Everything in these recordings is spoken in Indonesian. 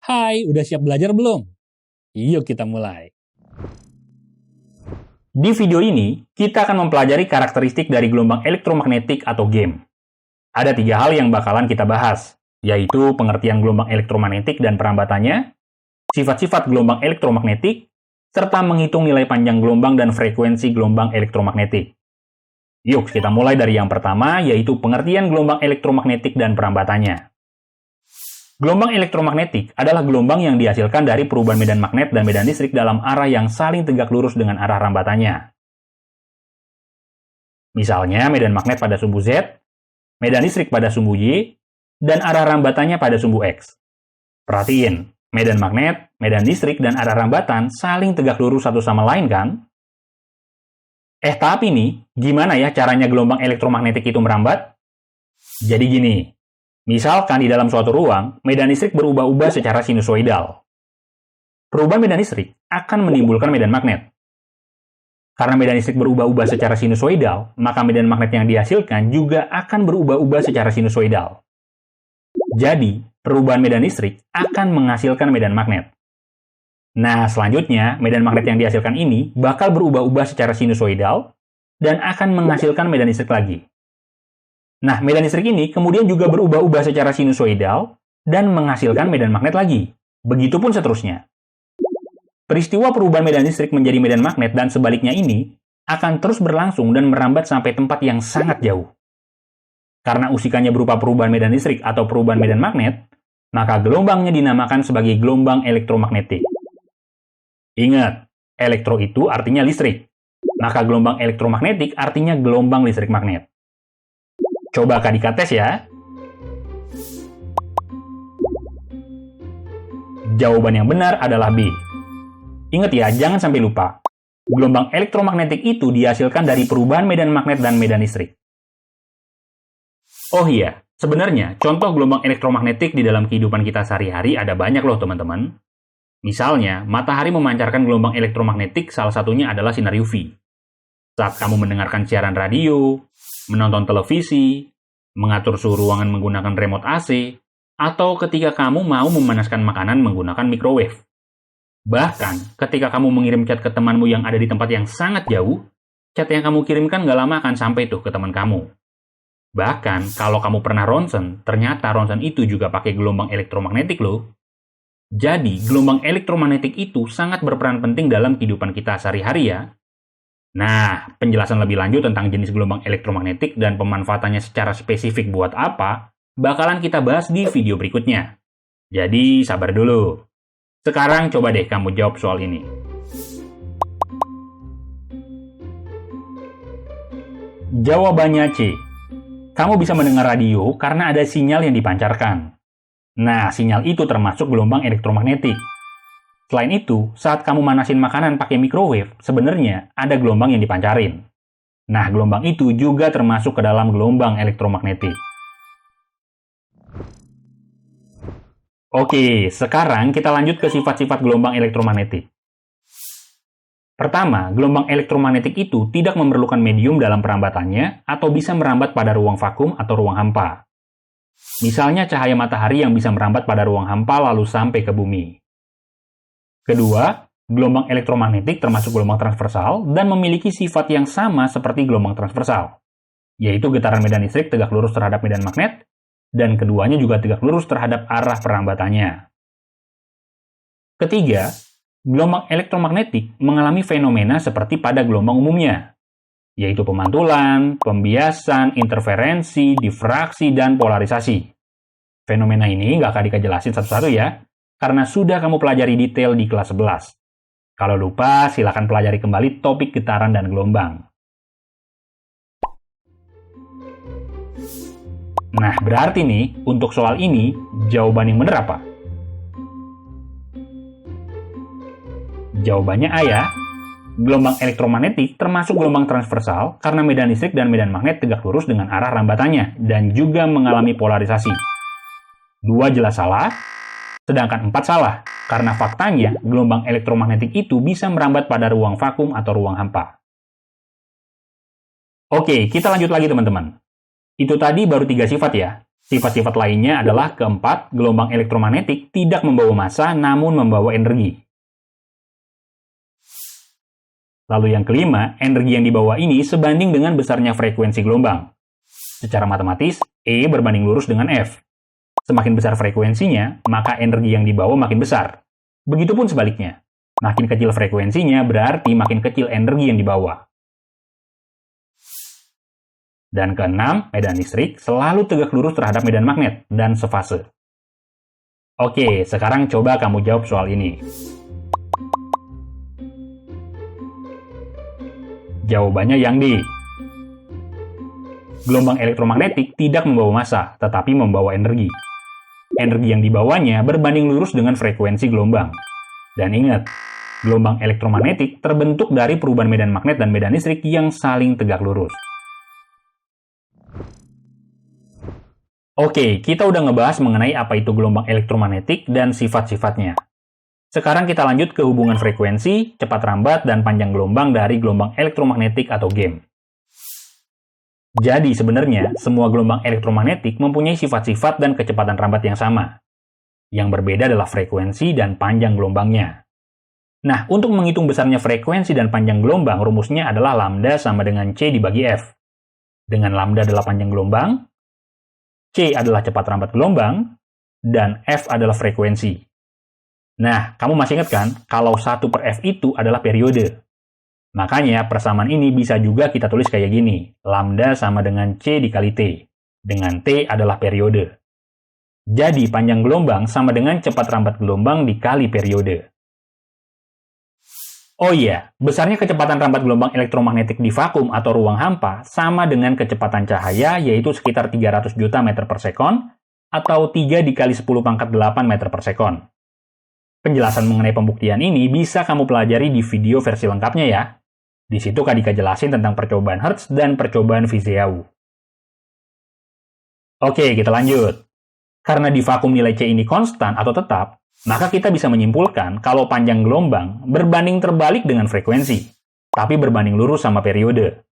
Hai, udah siap belajar belum? Yuk kita mulai. Di video ini, kita akan mempelajari karakteristik dari gelombang elektromagnetik atau GEM. Ada 3 hal yang bakalan kita bahas, yaitu pengertian gelombang elektromagnetik dan perambatannya, sifat-sifat gelombang elektromagnetik, serta menghitung nilai panjang gelombang dan frekuensi gelombang elektromagnetik. Yuk, kita mulai dari yang pertama, yaitu pengertian gelombang elektromagnetik dan perambatannya. Gelombang elektromagnetik adalah gelombang yang dihasilkan dari perubahan medan magnet dan medan listrik dalam arah yang saling tegak lurus dengan arah rambatannya. Misalnya, medan magnet pada sumbu Z, medan listrik pada sumbu Y, dan arah rambatannya pada sumbu X. Perhatiin, medan magnet, medan listrik, dan arah rambatan saling tegak lurus satu sama lain kan? Tapi nih, gimana ya caranya gelombang elektromagnetik itu merambat? Jadi gini, misalkan di dalam suatu ruang, medan listrik berubah-ubah secara sinusoidal. Perubahan medan listrik akan menimbulkan medan magnet. Karena medan listrik berubah-ubah secara sinusoidal, maka medan magnet yang dihasilkan juga akan berubah-ubah secara sinusoidal. Jadi, perubahan medan listrik akan menghasilkan medan magnet. Nah, selanjutnya, medan magnet yang dihasilkan ini bakal berubah-ubah secara sinusoidal dan akan menghasilkan medan listrik lagi. Nah, medan listrik ini kemudian juga berubah-ubah secara sinusoidal dan menghasilkan medan magnet lagi. Begitupun seterusnya. Peristiwa perubahan medan listrik menjadi medan magnet dan sebaliknya ini akan terus berlangsung dan merambat sampai tempat yang sangat jauh. Karena usikannya berupa perubahan medan listrik atau perubahan medan magnet, maka gelombangnya dinamakan sebagai gelombang elektromagnetik. Ingat, elektro itu artinya listrik. Maka gelombang elektromagnetik artinya gelombang listrik magnet. Coba Kak tes ya. Jawaban yang benar adalah B. Ingat ya, jangan sampai lupa. Gelombang elektromagnetik itu dihasilkan dari perubahan medan magnet dan medan listrik. Oh iya, sebenarnya contoh gelombang elektromagnetik di dalam kehidupan kita sehari-hari ada banyak loh teman-teman. Misalnya, matahari memancarkan gelombang elektromagnetik, salah satunya adalah sinar UV. Saat kamu mendengarkan siaran radio, menonton televisi, mengatur suhu ruangan menggunakan remote AC, atau ketika kamu mau memanaskan makanan menggunakan microwave. Bahkan, ketika kamu mengirim chat ke temanmu yang ada di tempat yang sangat jauh, chat yang kamu kirimkan gak lama akan sampai tuh ke teman kamu. Bahkan, kalau kamu pernah ronsen, ternyata ronsen itu juga pakai gelombang elektromagnetik loh. Jadi, gelombang elektromagnetik itu sangat berperan penting dalam kehidupan kita sehari-hari ya. Nah, penjelasan lebih lanjut tentang jenis gelombang elektromagnetik dan pemanfaatannya secara spesifik buat apa, bakalan kita bahas di video berikutnya. Jadi, sabar dulu. Sekarang coba deh kamu jawab soal ini. Jawabannya C. Kamu bisa mendengar radio karena ada sinyal yang dipancarkan. Nah, sinyal itu termasuk gelombang elektromagnetik. Selain itu, saat kamu manasin makanan pakai microwave, sebenarnya ada gelombang yang dipancarin. Nah, gelombang itu juga termasuk ke dalam gelombang elektromagnetik. Oke, sekarang kita lanjut ke sifat-sifat gelombang elektromagnetik. Pertama, gelombang elektromagnetik itu tidak memerlukan medium dalam perambatannya atau bisa merambat pada ruang vakum atau ruang hampa. Misalnya cahaya matahari yang bisa merambat pada ruang hampa lalu sampai ke bumi. Kedua, gelombang elektromagnetik termasuk gelombang transversal dan memiliki sifat yang sama seperti gelombang transversal, yaitu getaran medan listrik tegak lurus terhadap medan magnet, dan keduanya juga tegak lurus terhadap arah perambatannya. Ketiga, gelombang elektromagnetik mengalami fenomena seperti pada gelombang umumnya, yaitu pemantulan, pembiasan, interferensi, difraksi, dan polarisasi. Fenomena ini nggak akan dikejelasin satu-satu ya, karena sudah kamu pelajari detail di kelas 11. Kalau lupa, silakan pelajari kembali topik getaran dan gelombang. Nah, berarti nih, untuk soal ini, jawaban yang benar apa? Jawabannya A ya. Gelombang elektromagnetik termasuk gelombang transversal karena medan listrik dan medan magnet tegak lurus dengan arah rambatannya dan juga mengalami polarisasi. 2 jelas salah, sedangkan 4 salah karena faktanya gelombang elektromagnetik itu bisa merambat pada ruang vakum atau ruang hampa. Oke, kita lanjut lagi teman-teman. Itu tadi baru 3 sifat ya. Sifat-sifat lainnya adalah keempat, gelombang elektromagnetik tidak membawa massa namun membawa energi. Lalu yang kelima, energi yang dibawa ini sebanding dengan besarnya frekuensi gelombang. Secara matematis, E berbanding lurus dengan F. Semakin besar frekuensinya, maka energi yang dibawa makin besar. Begitupun sebaliknya. Makin kecil frekuensinya, berarti makin kecil energi yang dibawa. Dan keenam, medan listrik selalu tegak lurus terhadap medan magnet dan sefase. Oke, sekarang coba kamu jawab soal ini. Jawabannya yang D. Gelombang elektromagnetik tidak membawa massa, tetapi membawa energi. Energi yang dibawanya berbanding lurus dengan frekuensi gelombang. Dan ingat, gelombang elektromagnetik terbentuk dari perubahan medan magnet dan medan listrik yang saling tegak lurus. Oke, kita udah ngebahas mengenai apa itu gelombang elektromagnetik dan sifat-sifatnya. Sekarang kita lanjut ke hubungan frekuensi, cepat rambat, dan panjang gelombang dari gelombang elektromagnetik atau game. Jadi sebenarnya, semua gelombang elektromagnetik mempunyai sifat-sifat dan kecepatan rambat yang sama. Yang berbeda adalah frekuensi dan panjang gelombangnya. Nah, untuk menghitung besarnya frekuensi dan panjang gelombang, rumusnya adalah lambda sama dengan C dibagi F. Dengan lambda adalah panjang gelombang, C adalah cepat rambat gelombang, dan F adalah frekuensi. Nah, kamu masih ingat kan, kalau 1/F itu adalah periode. Makanya, persamaan ini bisa juga kita tulis kayak gini. Lambda sama dengan C dikali T, dengan T adalah periode. Jadi, panjang gelombang sama dengan cepat rambat gelombang dikali periode. Oh iya, besarnya kecepatan rambat gelombang elektromagnetik di vakum atau ruang hampa sama dengan kecepatan cahaya, yaitu sekitar 300 juta meter per sekon, atau 3 dikali 10 pangkat 8 meter per sekon. Penjelasan mengenai pembuktian ini bisa kamu pelajari di video versi lengkapnya ya. Di situ Kak Dika jelasin tentang percobaan Hertz dan percobaan Fizeau. Oke, kita lanjut. Karena di vakum nilai C ini konstan atau tetap, maka kita bisa menyimpulkan kalau panjang gelombang berbanding terbalik dengan frekuensi, tapi berbanding lurus sama periode.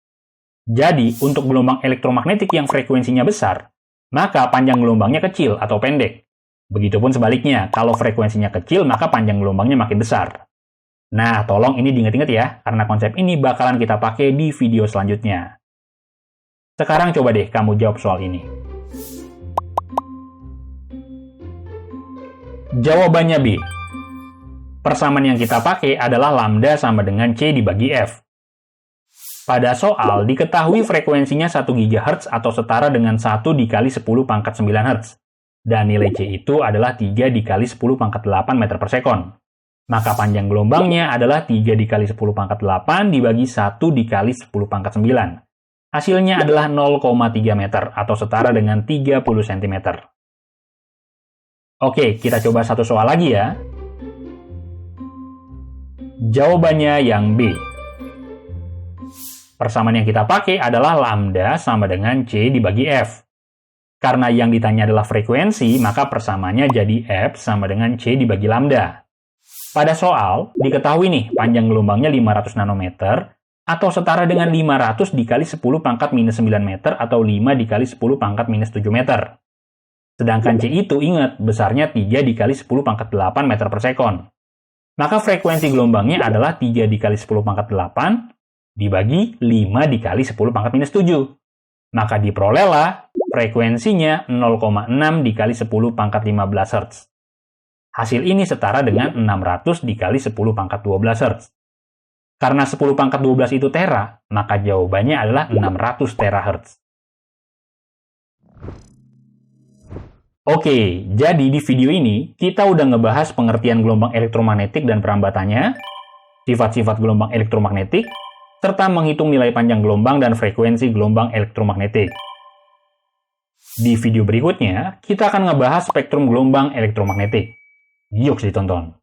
Jadi, untuk gelombang elektromagnetik yang frekuensinya besar, maka panjang gelombangnya kecil atau pendek. Begitupun sebaliknya, kalau frekuensinya kecil, maka panjang gelombangnya makin besar. Nah, tolong ini diingat-ingat ya, karena konsep ini bakalan kita pakai di video selanjutnya. Sekarang coba deh kamu jawab soal ini. Jawabannya B. Persamaan yang kita pakai adalah lambda sama dengan C dibagi F. Pada soal, diketahui frekuensinya 1 GHz atau setara dengan 1 dikali 10 pangkat 9 Hz. Dan nilai C itu adalah 3 dikali 10 pangkat 8 meter per sekon. Maka panjang gelombangnya adalah 3 dikali 10 pangkat 8 dibagi 1 dikali 10 pangkat 9. Hasilnya adalah 0,3 meter atau setara dengan 30 cm. Oke, kita coba satu soal lagi ya. Jawabannya yang B. Persamaan yang kita pakai adalah lambda sama dengan C dibagi F. Karena yang ditanya adalah frekuensi, maka persamaannya jadi F sama dengan C dibagi lambda. Pada soal, diketahui nih panjang gelombangnya 500 nanometer atau setara dengan 500 dikali 10 pangkat minus 9 meter atau 5 dikali 10 pangkat minus 7 meter. Sedangkan C itu ingat, besarnya 3 dikali 10 pangkat 8 meter per sekon. Maka frekuensi gelombangnya adalah 3 dikali 10 pangkat 8 dibagi 5 dikali 10 pangkat minus 7. Maka diperolehlah frekuensinya 0,6 dikali 10 pangkat 15 Hz. Hasil ini setara dengan 600 dikali 10 pangkat 12 Hz. Karena 10 pangkat 12 itu tera, maka jawabannya adalah 600 terahertz. Oke, jadi di video ini kita udah ngebahas pengertian gelombang elektromagnetik dan perambatannya, sifat-sifat gelombang elektromagnetik, serta menghitung nilai panjang gelombang dan frekuensi gelombang elektromagnetik. Di video berikutnya, kita akan ngebahas spektrum gelombang elektromagnetik. Yuk ditonton!